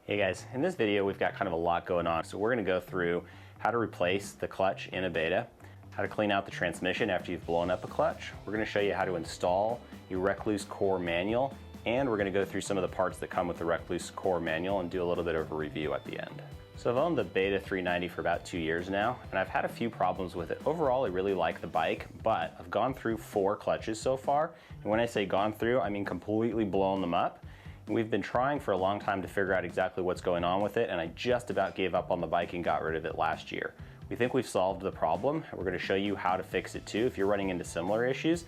Hey guys, in this video we've got kind of a lot going on. So we're going to go through how to replace the clutch in a Beta, how to clean out the transmission after you've blown up a clutch. We're going to show you how to install your Rekluse Core Manual, and we're going to go through some of the parts that come with the Rekluse Core Manual and do a little bit of a review at the end. So I've owned the Beta 390 for about 2 years now, and I've had a few problems with it. Overall, I really like the bike, but I've gone through 4 clutches so far. And when I say gone through, I mean completely blown them up. We've been trying for a long time to figure out exactly what's going on with it, and I just about gave up on the bike and got rid of it last year. We think we've solved the problem. We're going to show you how to fix it too if you're running into similar issues.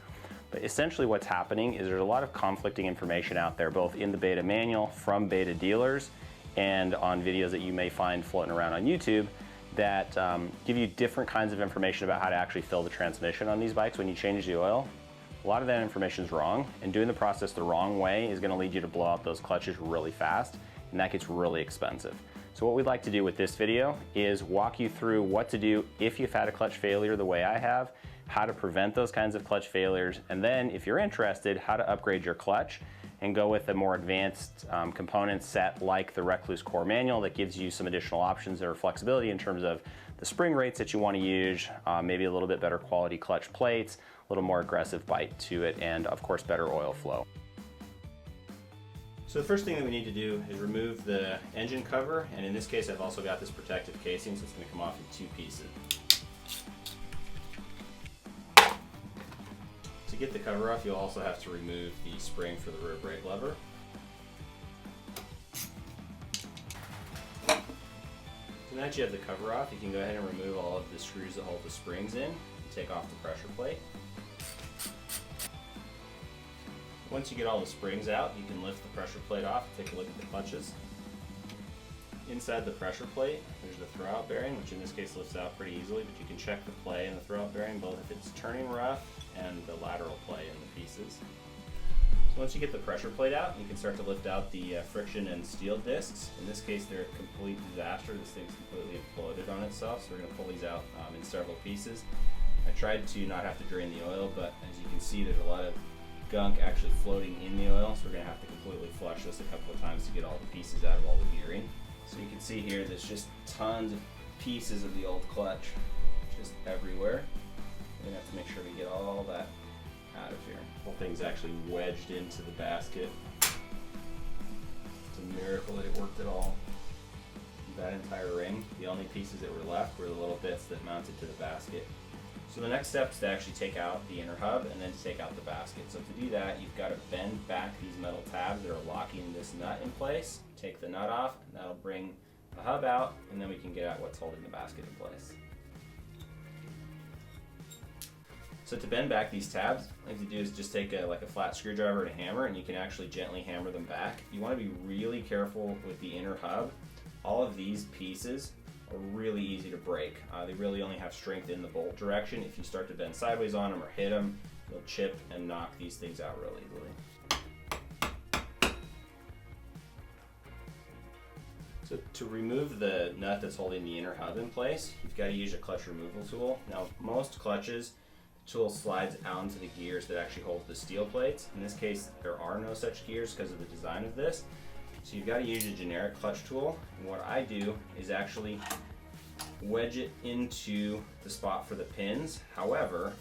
But essentially what's happening is there's a lot of conflicting information out there, both in the Beta manual, from Beta dealers, and on videos that you may find floating around on YouTube that give you different kinds of information about how to actually fill the transmission on these bikes when you change the oil. A lot of that information is wrong, and doing the process the wrong way is going to lead you to blow out those clutches really fast, and that gets really expensive. So what we'd like to do with this video is walk you through what to do if you've had a clutch failure the way I have, how to prevent those kinds of clutch failures, and then if you're interested, how to upgrade your clutch and go with a more advanced component set like the Rekluse Core Manual that gives you some additional options or flexibility in terms of the spring rates that you want to use, maybe a little bit better quality clutch plates, a little more aggressive bite to it, and of course better oil flow. So the first thing that we need to do is remove the engine cover, and in this case I've also got this protective casing, so it's going to come off in 2 pieces. To get the cover off, you'll also have to remove the spring for the rear brake lever. So now that you have the cover off, you can go ahead and remove all of the screws that hold the springs in and take off the pressure plate. Once you get all the springs out, you can lift the pressure plate off and take a look at the clutches. Inside the pressure plate, there's the throwout bearing, which in this case lifts out pretty easily, but you can check the play in the throwout bearing, both if it's turning rough and the lateral play in the pieces. So once you get the pressure plate out, you can start to lift out the friction and steel discs. In this case, they're a complete disaster. This thing's completely imploded on itself, so we're going to pull these out in several pieces. I tried to not have to drain the oil, but as you can see, there's a lot of gunk actually floating in the oil, so we're going to have to completely flush this a couple of times to get all the pieces out of all the gearing. So you can see here, there's just tons of pieces of the old clutch just everywhere. We're going to have to make sure we get all that out of here. The whole thing's actually wedged into the basket. It's a miracle that it worked at all. That entire ring, the only pieces that were left were the little bits that mounted to the basket. So the next step is to actually take out the inner hub and then to take out the basket. So to do that, you've got to bend back these metal tabs that are locking this nut in place. Take the nut off, and that'll bring the hub out, and then we can get at what's holding the basket in place. So to bend back these tabs, what you have to do is just take a flat screwdriver and a hammer, and you can actually gently hammer them back. You want to be really careful with the inner hub. All of these pieces are really easy to break. They really only have strength in the bolt direction. If you start to bend sideways on them or hit them, they'll chip and knock these things out really easily. So to remove the nut that's holding the inner hub in place, you've got to use a clutch removal tool. Now most clutches, the tool slides out into the gears that actually hold the steel plates. In this case, there are no such gears because of the design of this. So you've got to use a generic clutch tool, and what I do is actually wedge it into the spot for the pins. However,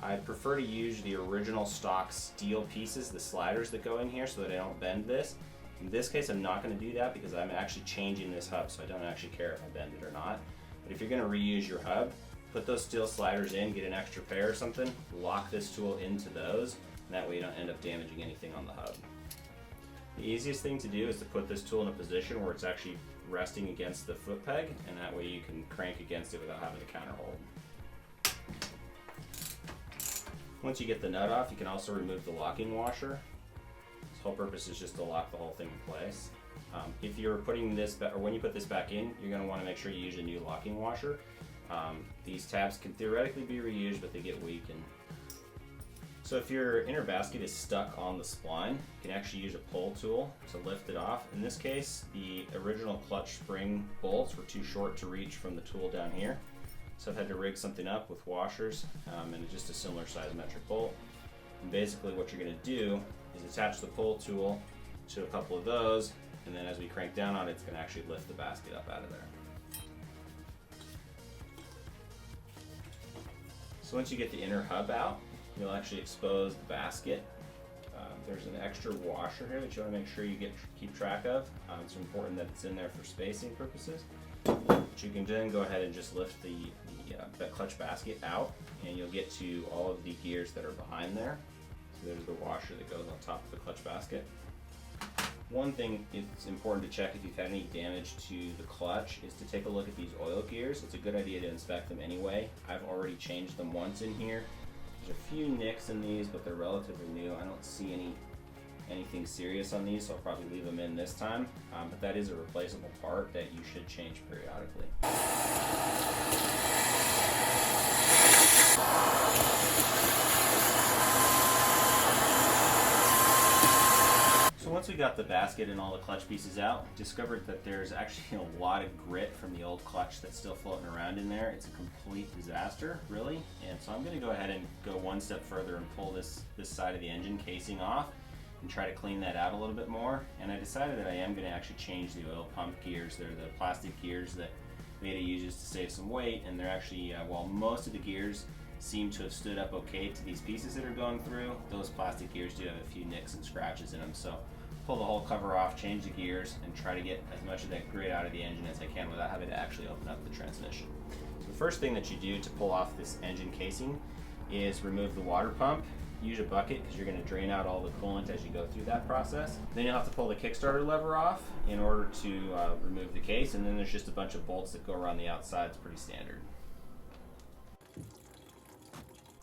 I prefer to use the original stock steel pieces, the sliders that go in here, so that I don't bend this. In this case, I'm not going to do that because I'm actually changing this hub, so I don't actually care if I bend it or not. But if you're going to reuse your hub, put those steel sliders in, get an extra pair or something, lock this tool into those, and that way you don't end up damaging anything on the hub. The easiest thing to do is to put this tool in a position where it's actually resting against the foot peg, and that way you can crank against it without having to counter hold. Once you get the nut off, you can also remove the locking washer. Its whole purpose is just to lock the whole thing in place. If you're putting this back, or when you put this back in, you're going to want to make sure you use a new locking washer. These tabs can theoretically be reused, but they get weak. So if your inner basket is stuck on the spline, you can actually use a pull tool to lift it off. In this case, the original clutch spring bolts were too short to reach from the tool down here. So I've had to rig something up with washers and just a similar size metric bolt. And basically what you're going to do is attach the pull tool to a couple of those and then as we crank down on it, it's going to actually lift the basket up out of there. So once you get the inner hub out, you'll actually expose the basket. There's an extra washer here that you want to make sure you keep track of. It's important that it's in there for spacing purposes. But you can then go ahead and just lift the clutch basket out, and you'll get to all of the gears that are behind there. So there's the washer that goes on top of the clutch basket. One thing it's important to check if you've had any damage to the clutch is to take a look at these oil gears. It's a good idea to inspect them anyway. I've already changed them once in here. There's a few nicks in these, but they're relatively new. I don't see anything serious on these, so I'll probably leave them in this time. But that is a replaceable part that you should change periodically. So once we got the basket and all the clutch pieces out, discovered that there's actually a lot of grit from the old clutch that's still floating around in there. It's a complete disaster, really. And so I'm going to go ahead and go one step further and pull this side of the engine casing off and try to clean that out a little bit more. And I decided that I am going to actually change the oil pump gears. They're the plastic gears that Beta uses to save some weight, and they're actually, while most of the gears seem to have stood up okay to these pieces that are going through, those plastic gears do have a few nicks and scratches in them. So pull the whole cover off, change the gears, and try to get as much of that grit out of the engine as I can without having to actually open up the transmission. So the first thing that you do to pull off this engine casing is remove the water pump. Use a bucket because you're going to drain out all the coolant as you go through that process. Then you'll have to pull the Kickstarter lever off in order to remove the case, and then there's just a bunch of bolts that go around the outside. It's pretty standard.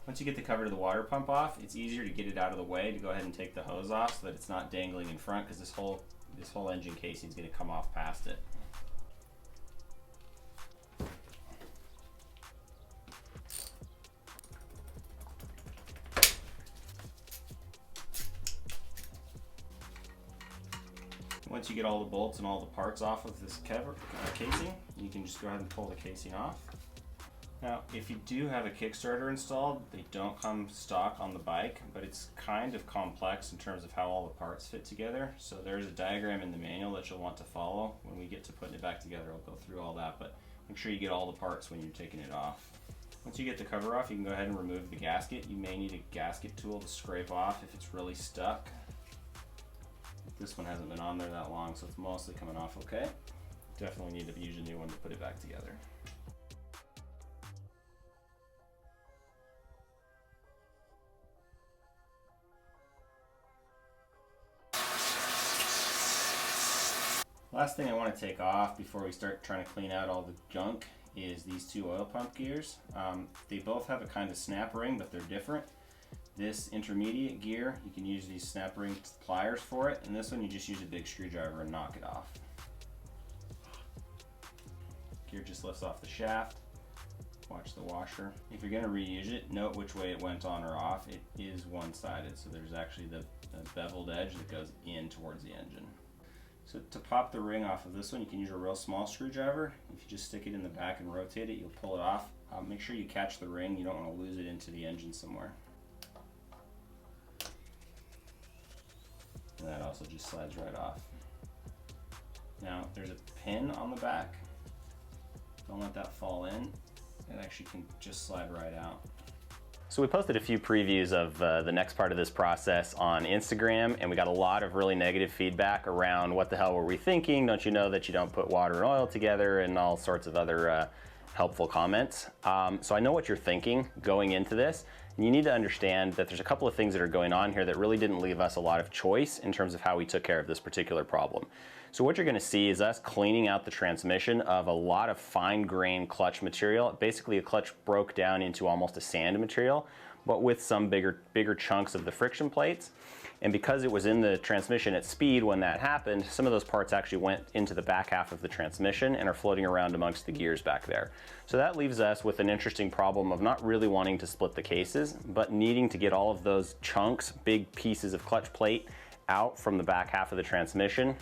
Once you get the cover to the water pump off, it's easier to get it out of the way to go ahead and take the hose off so that it's not dangling in front, because this whole engine casing is going to come off past it. Once you get all the bolts and all the parts off of this casing, you can just go ahead and pull the casing off. Now, if you do have a Kickstarter installed, they don't come stock on the bike, but it's kind of complex in terms of how all the parts fit together. So there's a diagram in the manual that you'll want to follow. When we get to putting it back together, I'll go through all that, but make sure you get all the parts when you're taking it off. Once you get the cover off, you can go ahead and remove the gasket. You may need a gasket tool to scrape off if it's really stuck. This one hasn't been on there that long, so it's mostly coming off okay. Definitely need to use a new one to put it back together. Last thing I want to take off before we start trying to clean out all the junk is these two oil pump gears. They both have a kind of snap ring, but they're different. This intermediate gear, you can use these snap ring pliers for it, and this one you just use a big screwdriver and knock it off. Gear just lifts off the shaft. Watch the washer. If you're going to reuse it, note which way it went on or off. It is one-sided, so there's actually the beveled edge that goes in towards the engine. So to pop the ring off of this one, you can use a real small screwdriver. If you just stick it in the back and rotate it, you'll pull it off. Make sure you catch the ring. You don't want to lose it into the engine somewhere. And that also just slides right off. Now there's a pin on the back. Don't let that fall in. It actually can just slide right out. So we posted a few previews of the next part of this process on Instagram, and we got a lot of really negative feedback around what the hell were we thinking? Don't you know that you don't put water and oil together, and all sorts of other helpful comments. So I know what you're thinking going into this. And you need to understand that there's a couple of things that are going on here that really didn't leave us a lot of choice in terms of how we took care of this particular problem. So what you're going to see is us cleaning out the transmission of a lot of fine-grained clutch material. Basically, the clutch broke down into almost a sand material, but with some bigger chunks of the friction plates. And because it was in the transmission at speed when that happened, some of those parts actually went into the back half of the transmission and are floating around amongst the gears back there. So that leaves us with an interesting problem of not really wanting to split the cases, but needing to get all of those chunks, big pieces of clutch plate, out from the back half of the transmission.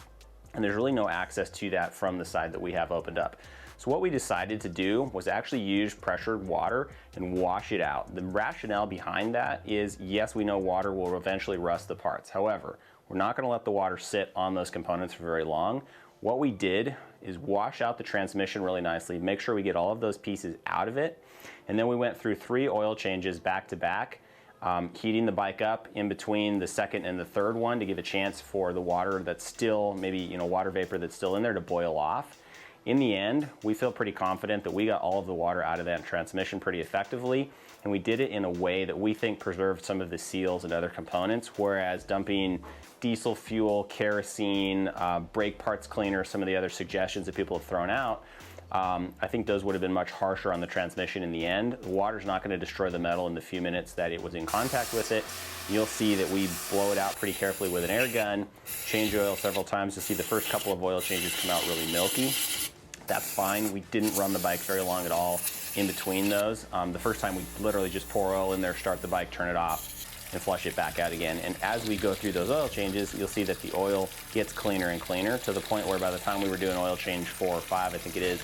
And there's really no access to that from the side that we have opened up. So what we decided to do was actually use pressured water and wash it out. The rationale behind that is, yes, we know water will eventually rust the parts. However, We're not going to let the water sit on those components for very long. What we did is wash out the transmission really nicely, make sure we get all of those pieces out of it, and then we went through 3 oil changes back to back, heating the bike up in between the second and the third one to give a chance for the water that's still, maybe water vapor that's still in there, to boil off. In the end, we feel pretty confident that we got all of the water out of that transmission pretty effectively, and we did it in a way that we think preserved some of the seals and other components, whereas dumping diesel fuel, kerosene, brake parts cleaner, some of the other suggestions that people have thrown out, I think those would have been much harsher on the transmission in the end. The water's not going to destroy the metal in the few minutes that it was in contact with it. You'll see that we blow it out pretty carefully with an air gun, change oil several times to see the first couple of oil changes come out really milky. That's fine. We didn't run the bike very long at all in between those. The first time we literally just pour oil in there, start the bike, turn it off, and flush it back out again. And as we go through those oil changes, you'll see that the oil gets cleaner and cleaner to the point where by the time we were doing oil change 4 or 5, I think it is,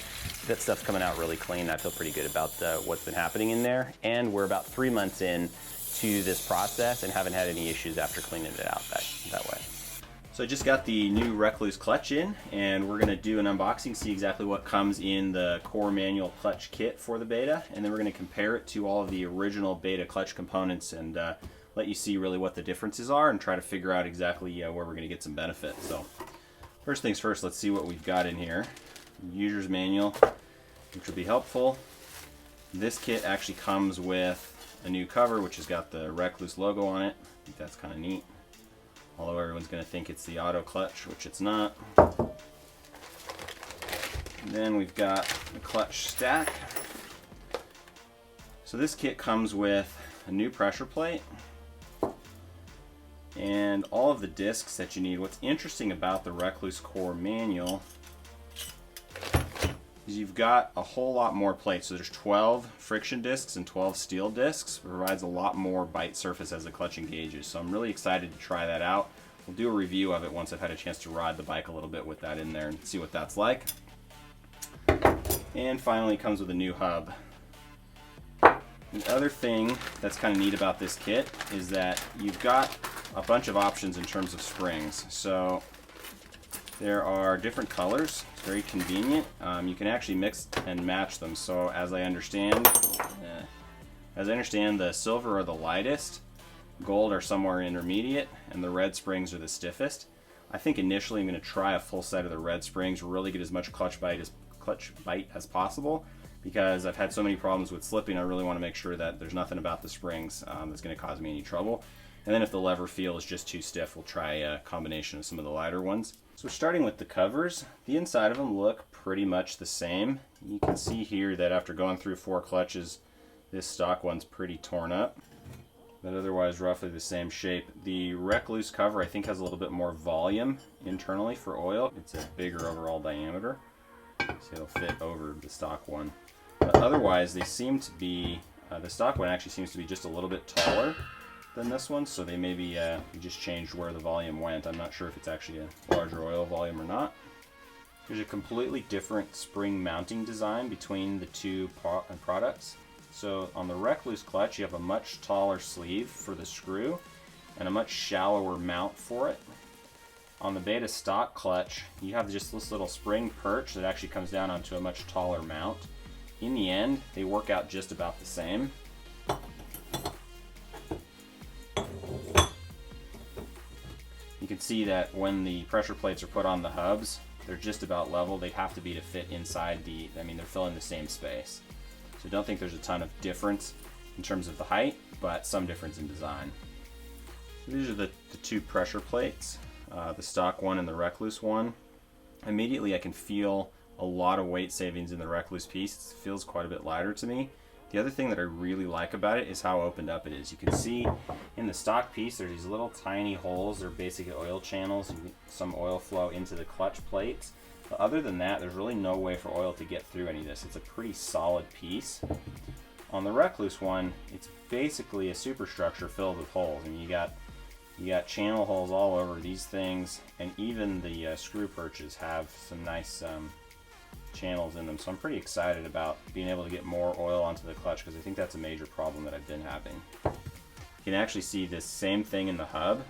that stuff's coming out really clean. I feel pretty good about what's been happening in there. And we're about 3 months in to this process and haven't had any issues after cleaning it out that way. So I just got the new Rekluse clutch in, and we're going to do an unboxing, see exactly what comes in the Core Manual clutch kit for the Beta, and then we're going to compare it to all of the original Beta clutch components and let you see really what the differences are and try to figure out exactly where we're going to get some benefit. So first things first, let's see what we've got in here. User's manual, which will be helpful. This kit actually comes with a new cover, which has got the Rekluse logo on it. I think that's kind of neat. Although everyone's going to think it's the auto clutch, which it's not. And then we've got the clutch stack. So this kit comes with a new pressure plate and all of the discs that you need. What's interesting about the Rekluse Core Manual is you've got a whole lot more plates. So there's 12 friction discs and 12 steel discs. It provides a lot more bite surface as the clutch engages. So I'm really excited to try that out. We'll do a review of it once I've had a chance to ride the bike a little bit with that in there and see what that's like. And finally, it comes with a new hub. The other thing that's kind of neat about this kit is that you've got a bunch of options in terms of springs. So there are different colors. It's very convenient. You can actually mix and match them. So as I understand, the silver are the lightest, gold are somewhere intermediate, and the red springs are the stiffest. I think initially I'm going to try a full set of the red springs, really get as much clutch bite as possible, because I've had so many problems with slipping. I really want to make sure that there's nothing about the springs that's going to cause me any trouble. And then if the lever feel is just too stiff, we'll try a combination of some of the lighter ones. So starting with the covers, the inside of them look pretty much the same. You can see here that after going through 4 clutches, this stock one's pretty torn up, but otherwise roughly the same shape. The Rekluse cover I think has a little bit more volume internally for oil. It's a bigger overall diameter, so it'll fit over the stock one. But otherwise they seem to be, the stock one actually seems to be just a little bit taller than this one, so they maybe just changed where the volume went. I'm not sure if it's actually a larger oil volume or not. There's a completely different spring mounting design between the two products. So on the Rekluse clutch you have a much taller sleeve for the screw and a much shallower mount for it. On the Beta stock clutch you have just this little spring perch that actually comes down onto a much taller mount. In the end they work out just about the same. You can see that when the pressure plates are put on the hubs, they're just about level. They have to be to fit inside they're filling the same space. So don't think there's a ton of difference in terms of the height, but some difference in design. So these are the 2 pressure plates, the stock one and the Rekluse one. Immediately I can feel a lot of weight savings in the Rekluse piece. It feels quite a bit lighter to me. The other thing that I really like about it is how opened up it is. You can see in the stock piece there's these little tiny holes. They're basically oil channels. You get some oil flow into the clutch plates. But other than that, there's really no way for oil to get through any of this. It's a pretty solid piece. On the Rekluse one, it's basically a superstructure filled with holes. I mean, you got channel holes all over these things, and even the screw perches have some nice channels in them. So I'm pretty excited about being able to get more oil onto the clutch, because I think that's a major problem that I've been having. You can actually see this same thing in the hub.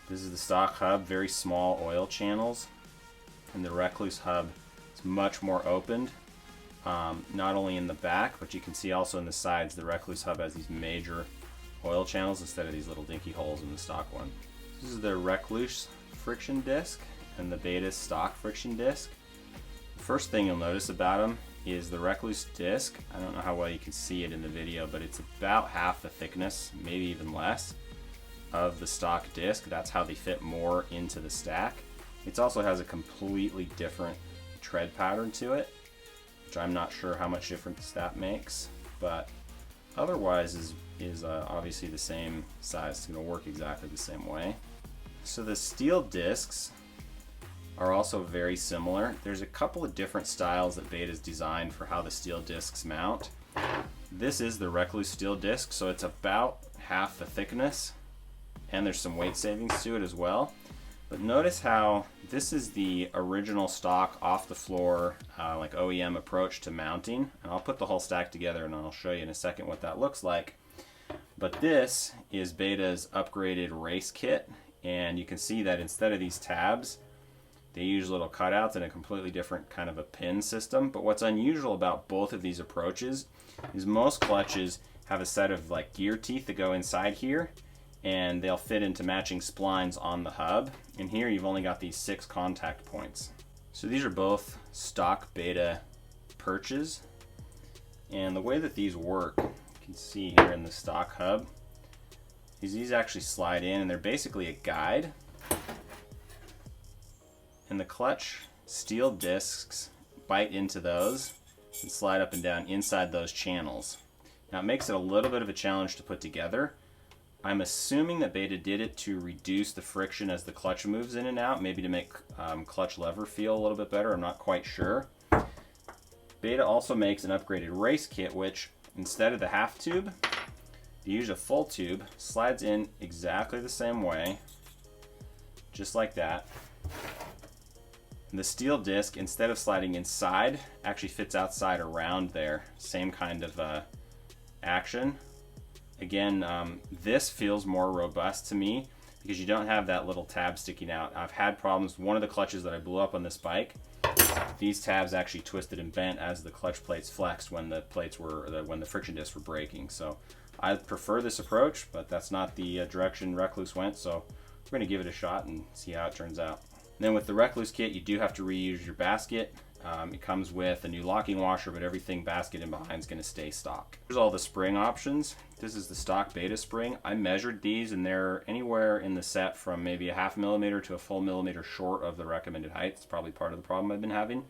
This is the stock hub, very small oil channels, and the Rekluse hub is much more opened, not only in the back, but you can see also in the sides. The Rekluse hub has these major oil channels instead of these little dinky holes in the stock one. This is the Rekluse friction disc and the Beta stock friction disc. The first thing you'll notice about them is the Rekluse disc. I don't know how well you can see it in the video, but it's about half the thickness, maybe even less, of the stock disc. That's how they fit more into the stack. It also has a completely different tread pattern to it, which I'm not sure how much difference that makes, but otherwise is obviously the same size. It's going to work exactly the same way. So the steel discs are also very similar. There's a couple of different styles that Beta's designed for how the steel discs mount. This is the Rekluse steel disc, so it's about half the thickness, and there's some weight savings to it as well. But notice how this is the original stock off the floor, like OEM approach to mounting. And I'll put the whole stack together and I'll show you in a second what that looks like. But this is Beta's upgraded race kit, and you can see that instead of these tabs, they use little cutouts and a completely different kind of a pin system. But what's unusual about both of these approaches is most clutches have a set of like gear teeth that go inside here, and they'll fit into matching splines on the hub. And here you've only got these 6 contact points. So these are both stock Beta perches. And the way that these work, you can see here in the stock hub, is these actually slide in and they're basically a guide. And the clutch steel discs bite into those and slide up and down inside those channels. Now it makes it a little bit of a challenge to put together. I'm assuming that Beta did it to reduce the friction as the clutch moves in and out, maybe to make clutch lever feel a little bit better. I'm not quite sure. Beta also makes an upgraded race kit, which instead of the half tube, you use a full tube, slides in exactly the same way, just like that. And the steel disc, instead of sliding inside, actually fits outside around there. Same kind of action. Again, this feels more robust to me because you don't have that little tab sticking out. I've had problems. One of the clutches that I blew up on this bike, these tabs actually twisted and bent as the clutch plates flexed when the friction discs were breaking. So I prefer this approach, but that's not the direction Rekluse went. So we're going to give it a shot and see how it turns out. And then with the Rekluse kit, you do have to reuse your basket. It comes with a new locking washer, but everything basket and behind is going to stay stock. Here's all the spring options. This is the stock Beta spring. I measured these and they're anywhere in the set from maybe a 0.5 millimeter to a full millimeter short of the recommended height. It's probably part of the problem I've been having.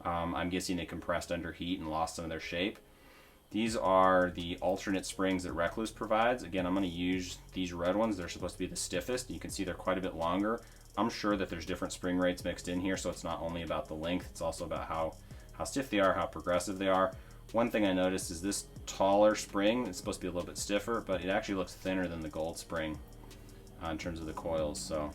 I'm guessing they compressed under heat and lost some of their shape. These are the alternate springs that Rekluse provides. Again, I'm going to use these red ones. They're supposed to be the stiffest. You can see they're quite a bit longer. I'm sure that there's different spring rates mixed in here, so it's not only about the length, it's also about how stiff they are, how progressive they are. One thing I noticed is this taller spring, it's supposed to be a little bit stiffer, but it actually looks thinner than the gold spring in terms of the coils. So,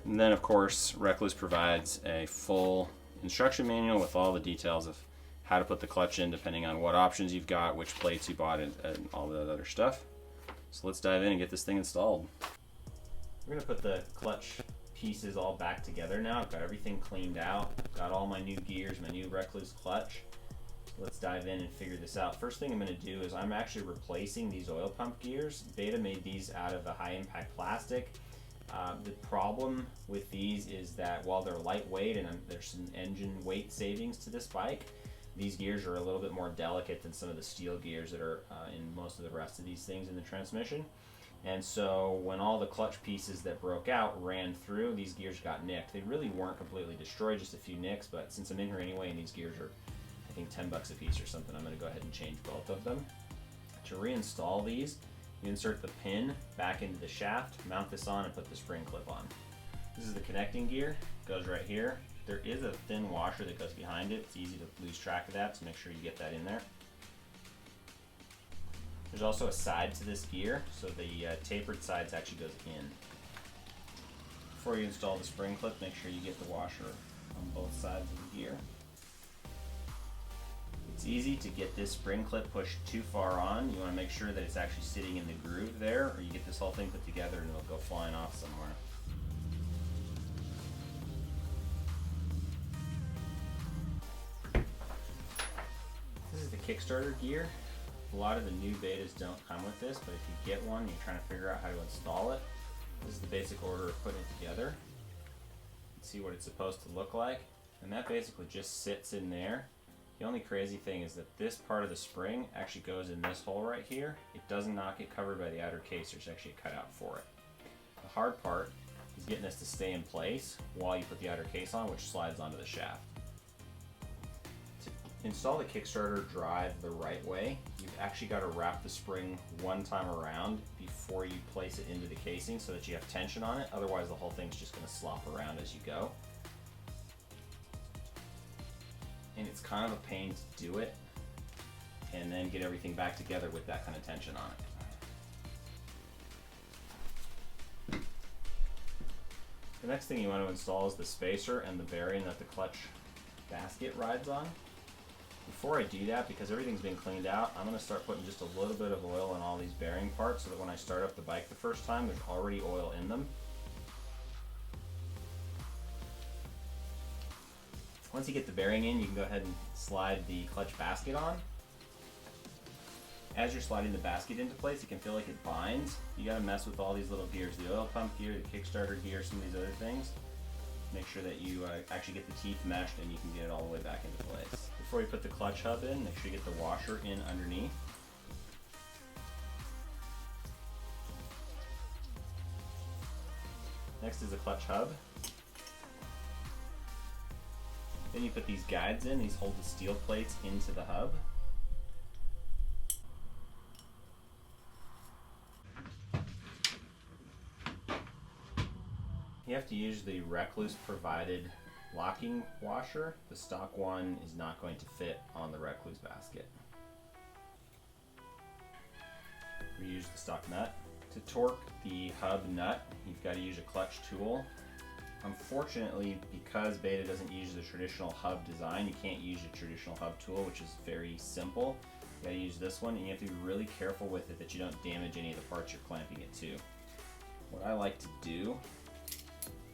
and then of course, Rekluse provides a full instruction manual with all the details of how to put the clutch in depending on what options you've got, which plates you bought, and all that other stuff. So let's dive in and get this thing installed. We're gonna put the clutch pieces all back together now. I've got everything cleaned out, got all my new gears, my new Rekluse clutch. So let's dive in and figure this out. First thing I'm going to do is I'm actually replacing these oil pump gears. Beta made these out of a high impact plastic. The problem with these is that while they're lightweight and there's some engine weight savings to this bike, these gears are a little bit more delicate than some of the steel gears that are in most of the rest of these things in the transmission. And so when all the clutch pieces that broke out ran through, these gears got nicked. They really weren't completely destroyed, just a few nicks, but since I'm in here anyway and these gears are, I think, 10 bucks a piece or something, I'm going to go ahead and change both of them. To reinstall these, you insert the pin back into the shaft, mount this on, and put the spring clip on. This is the connecting gear, goes right here. There is a thin washer that goes behind it. It's easy to lose track of that, so make sure you get that in there. There's also a side to this gear, so the tapered sides actually goes in. Before you install the spring clip, make sure you get the washer on both sides of the gear. It's easy to get this spring clip pushed too far on. You want to make sure that it's actually sitting in the groove there, or you get this whole thing put together and it'll go flying off somewhere. Kickstarter gear. A lot of the new betas don't come with this, but if you get one, you're trying to figure out how to install it. This is the basic order of putting it together. See what it's supposed to look like, and that basically just sits in there. The only crazy thing is that this part of the spring actually goes in this hole right here. It does not get covered by the outer case. There's actually a cutout for it. The hard part is getting this to stay in place while you put the outer case on, which slides onto the shaft. To install the Kickstarter drive the right way, you've actually got to wrap the spring one time around before you place it into the casing so that you have tension on it. Otherwise the whole thing's just going to slop around as you go. And it's kind of a pain to do it and then get everything back together with that kind of tension on it. The next thing you want to install is the spacer and the bearing that the clutch basket rides on. Before I do that, because everything's been cleaned out, I'm going to start putting just a little bit of oil on all these bearing parts so that when I start up the bike the first time, there's already oil in them. Once you get the bearing in, you can go ahead and slide the clutch basket on. As you're sliding the basket into place, you can feel like it binds. You got to mess with all these little gears, the oil pump gear, the Kickstarter gear, some of these other things. Make sure that you actually get the teeth meshed and you can get it all the way back into place. Before you put the clutch hub in, make sure you get the washer in underneath. Next is the clutch hub. Then you put these guides in. These hold the steel plates into the hub. You have to use the Rekluse provided locking washer. The stock one is not going to fit on the Rekluse basket. Reuse the stock nut. To torque the hub nut, you've got to use a clutch tool. Unfortunately, because Beta doesn't use the traditional hub design, you can't use a traditional hub tool, which is very simple. You gotta use this one, and you have to be really careful with it that you don't damage any of the parts you're clamping it to. What I like to do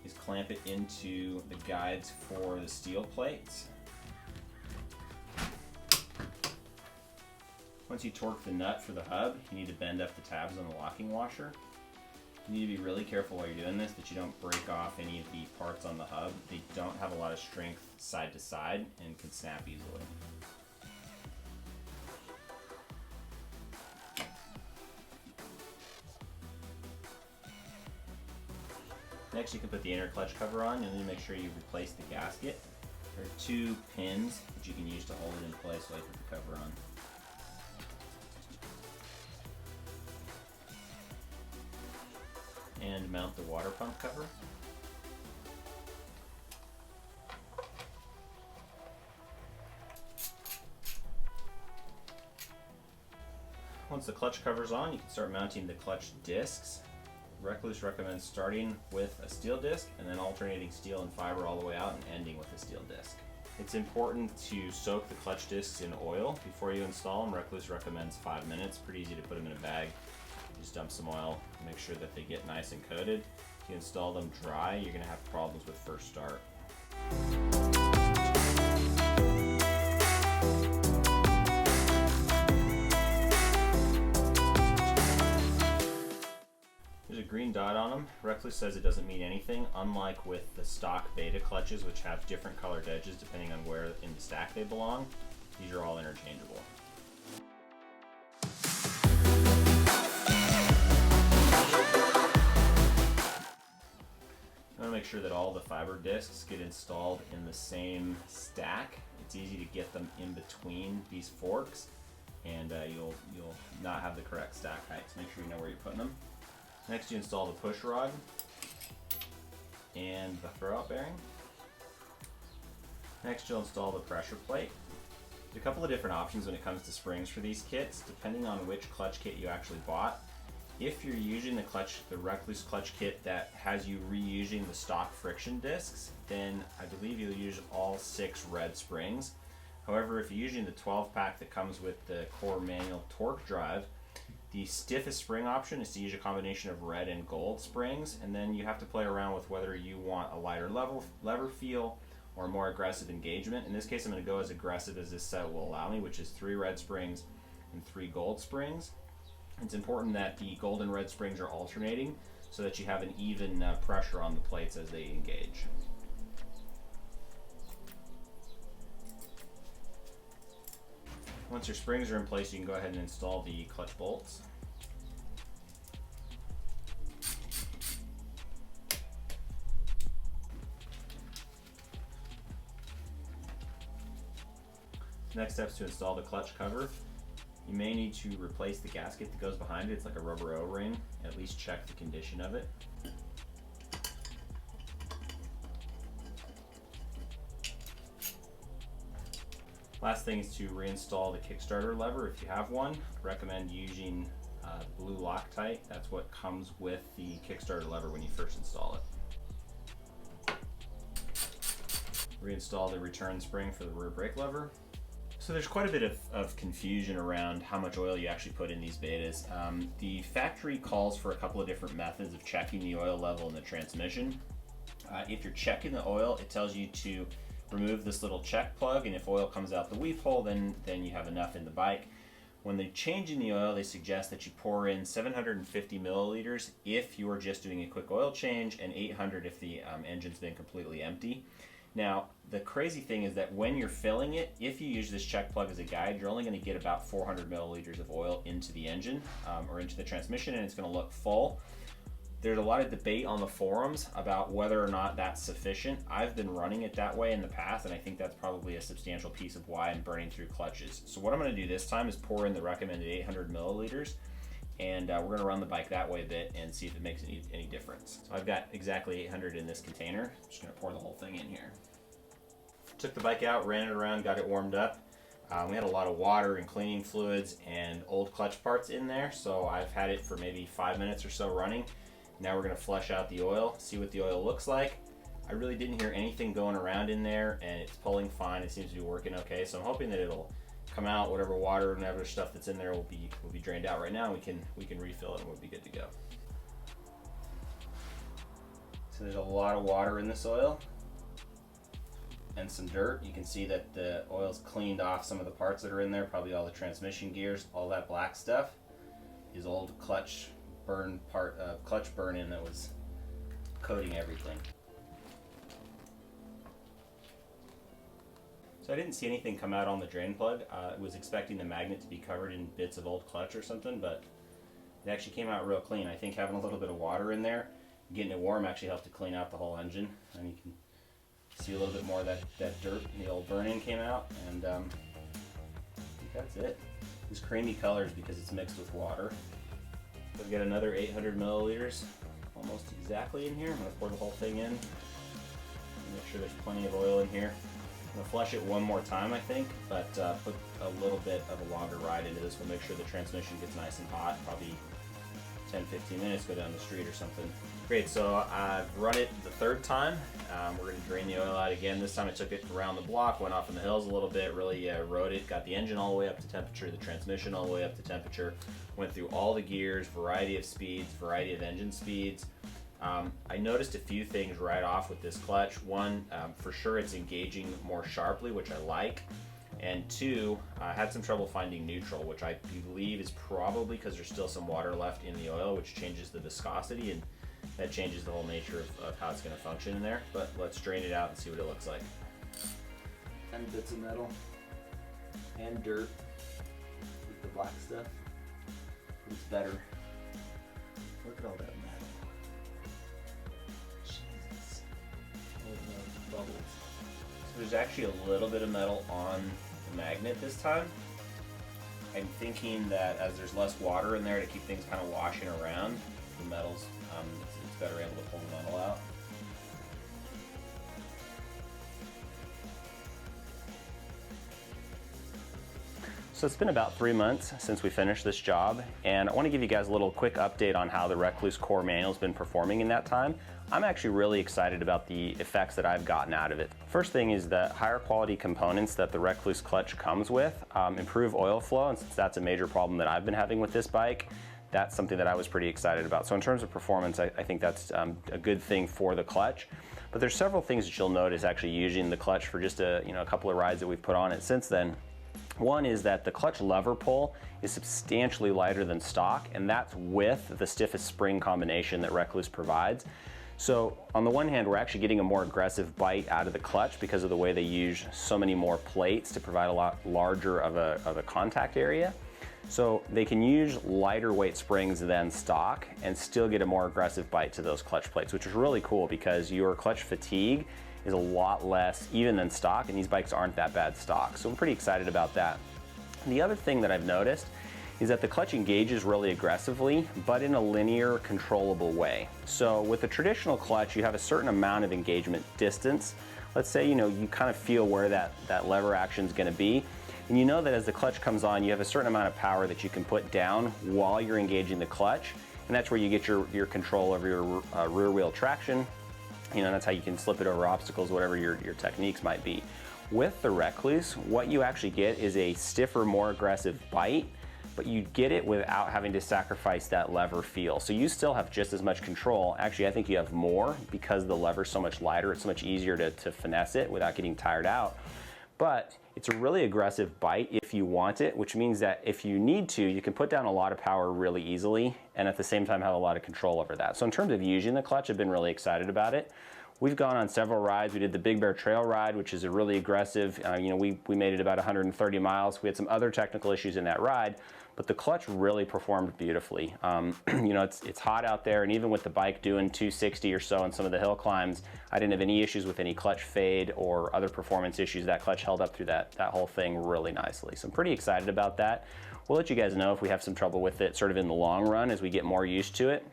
is clamp it into the guides for the steel plates. Once you torque the nut for the hub, you need to bend up the tabs on the locking washer. You need to be really careful while you're doing this that you don't break off any of the parts on the hub. They don't have a lot of strength side to side and can snap easily. Next, you can put the inner clutch cover on. You'll need to make sure you replace the gasket. There are two pins that you can use to hold it in place while you put the cover on. And mount the water pump cover. Once the clutch cover's on, you can start mounting the clutch discs. Rekluse recommends starting with a steel disc and then alternating steel and fiber all the way out and ending with a steel disc. It's important to soak the clutch discs in oil before you install them. Rekluse recommends 5 minutes. Pretty easy to put them in a bag. Just dump some oil, make sure that they get nice and coated. If you install them dry, you're going to have problems with first start. There's a green dot on them. Rekluse says it doesn't mean anything, unlike with the stock Beta clutches, which have different colored edges depending on where in the stack they belong. These are all interchangeable. Make sure that all the fiber discs get installed in the same stack. It's easy to get them in between these forks, and you'll not have the correct stack height. So make sure you know where you're putting them. Next, you install the push rod and the throwout bearing. Next, you'll install the pressure plate. There's a couple of different options when it comes to springs for these kits, depending on which clutch kit you actually bought. If you're using the Rekluse clutch kit that has you reusing the stock friction discs, then I believe you'll use all 6 red springs. However, if you're using the 12-pack that comes with the Core Manual Torq-Drive, the stiffest spring option is to use a combination of red and gold springs, and then you have to play around with whether you want a lighter lever feel or more aggressive engagement. In this case, I'm going to go as aggressive as this set will allow me, which is 3 red springs and 3 gold springs. It's important that the gold and red springs are alternating so that you have an even pressure on the plates as they engage. Once your springs are in place, you can go ahead and install the clutch bolts. Next step is to install the clutch cover. You may need to replace the gasket that goes behind it. It's like a rubber O-ring. At least check the condition of it. Last thing is to reinstall the Kickstarter lever if you have one. I recommend using the blue Loctite. That's what comes with the Kickstarter lever when you first install it. Reinstall the return spring for the rear brake lever. So there's quite a bit of confusion around how much oil you actually put in these betas. The factory calls for a couple of different methods of checking the oil level in the transmission. If you're checking the oil, it tells you to remove this little check plug, and if oil comes out the weave hole, then you have enough in the bike. When they're changing the oil, they suggest that you pour in 750 milliliters if you are just doing a quick oil change, and 800 if the engine's been completely empty. Now, the crazy thing is that when you're filling it, if you use this check plug as a guide, you're only going to get about 400 milliliters of oil into the engine or into the transmission, and it's going to look full. There's a lot of debate on the forums about whether or not that's sufficient. I've been running it that way in the past, and I think that's probably a substantial piece of why I'm burning through clutches. So what I'm going to do this time is pour in the recommended 800 milliliters, and we're going to run the bike that way a bit and see if it makes any difference. So I've got exactly 800 in this container. I'm just going to pour the whole thing in here. Took the bike out, ran it around, got it warmed up. We had a lot of water and cleaning fluids and old clutch parts in there, so I've had it for maybe 5 minutes or so running. Now we're going to flush out the oil, see what the oil looks like. I really didn't hear anything going around in there, and it's pulling fine. It seems to be working okay, so I'm hoping that it'll come out. Whatever water and whatever stuff that's in there will be drained out right now. We can refill it and we'll be good to go. So there's a lot of water in this oil and some dirt. You can see that the oil's cleaned off some of the parts that are in there, probably all the transmission gears. All that black stuff is old clutch burn-in that was coating everything. So I didn't see anything come out on the drain plug. I was expecting the magnet to be covered in bits of old clutch or something, but it actually came out real clean. I think having a little bit of water in there, getting it warm, actually helped to clean out the whole engine. And you can see a little bit more of that dirt and the old burn-in came out, and I think that's it. This creamy color is because it's mixed with water. So I've got another 800 milliliters, almost exactly in here. I'm going to pour the whole thing in. Make sure there's plenty of oil in here. I'm going to flush it one more time, I think, but put a little bit of a longer ride into this. We'll make sure the transmission gets nice and hot, probably 10-15 minutes, go down the street or something. Great, so I've run it the third time. We're going to drain the oil out again. This time I took it around the block, went off in the hills a little bit, really rode it, got the engine all the way up to temperature, the transmission all the way up to temperature, went through all the gears, variety of speeds, variety of engine speeds. I noticed a few things right off with this clutch. One, for sure it's engaging more sharply, which I like. And two, I had some trouble finding neutral, which I believe is probably because there's still some water left in the oil, which changes the viscosity, and that changes the whole nature of how it's going to function in there. But let's drain it out and see what it looks like. And bits of metal and dirt with the black stuff. It's better. Look at all that metal. Jesus. All those bubbles. So there's actually a little bit of metal on the magnet this time. I'm thinking that as there's less water in there to keep things kind of washing around, the metals, it's better able to pull the metal out. So it's been about 3 months since we finished this job, and I want to give you guys a little quick update on how the Rekluse Core Manual has been performing in that time. I'm actually really excited about the effects that I've gotten out of it. First thing is that higher quality components that the Rekluse clutch comes with improve oil flow, and since that's a major problem that I've been having with this bike, that's something that I was pretty excited about. So in terms of performance, I think that's a good thing for the clutch. But there's several things that you'll notice actually using the clutch for just a couple of rides that we've put on it since then. One is that the clutch lever pull is substantially lighter than stock, and that's with the stiffest spring combination that Rekluse provides. So on the one hand, we're actually getting a more aggressive bite out of the clutch because of the way they use so many more plates to provide a lot larger of a contact area. So they can use lighter weight springs than stock and still get a more aggressive bite to those clutch plates, which is really cool because your clutch fatigue is a lot less even than stock, and these bikes aren't that bad stock. So I'm pretty excited about that. And the other thing that I've noticed is that the clutch engages really aggressively, but in a linear, controllable way. So with a traditional clutch, you have a certain amount of engagement distance. Let's say, you kind of feel where that lever action is gonna be. And you know that as the clutch comes on, you have a certain amount of power that you can put down while you're engaging the clutch. And that's where you get your control over your rear wheel traction. That's how you can slip it over obstacles, whatever your techniques might be. With the Rekluse, what you actually get is a stiffer, more aggressive bite, but you get it without having to sacrifice that lever feel. So you still have just as much control. Actually, I think you have more because the lever's so much lighter. It's so much easier to finesse it without getting tired out. But it's a really aggressive bite if you want it, which means that if you need to, you can put down a lot of power really easily and at the same time have a lot of control over that. So in terms of using the clutch, I've been really excited about it. We've gone on several rides. We did the Big Bear Trail ride, which is a really aggressive, we made it about 130 miles. We had some other technical issues in that ride, but the clutch really performed beautifully. It's hot out there, and even with the bike doing 260 or so on some of the hill climbs, I didn't have any issues with any clutch fade or other performance issues. That clutch held up through that whole thing really nicely. So I'm pretty excited about that. We'll let you guys know if we have some trouble with it sort of in the long run as we get more used to it.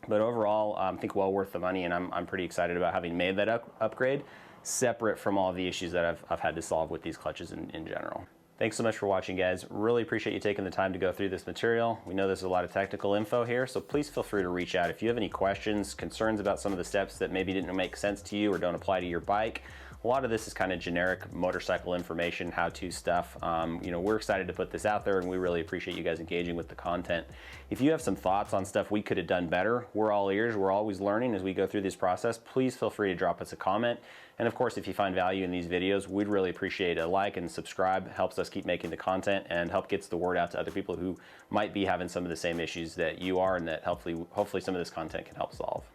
But overall, I think well worth the money, and I'm pretty excited about having made that upgrade, separate from all of the issues that I've had to solve with these clutches in general. Thanks so much for watching, guys. Really appreciate you taking the time to go through this material. We know there's a lot of technical info here, so please feel free to reach out. If you have any questions, concerns about some of the steps that maybe didn't make sense to you or don't apply to your bike, a lot of this is kind of generic motorcycle information, how-to stuff. We're excited to put this out there, and we really appreciate you guys engaging with the content. If you have some thoughts on stuff we could have done better, we're all ears. We're always learning as we go through this process. Please feel free to drop us a comment. And of course, if you find value in these videos, we'd really appreciate a like and subscribe. Helps us keep making the content and gets the word out to other people who might be having some of the same issues that you are, and that hopefully some of this content can help solve.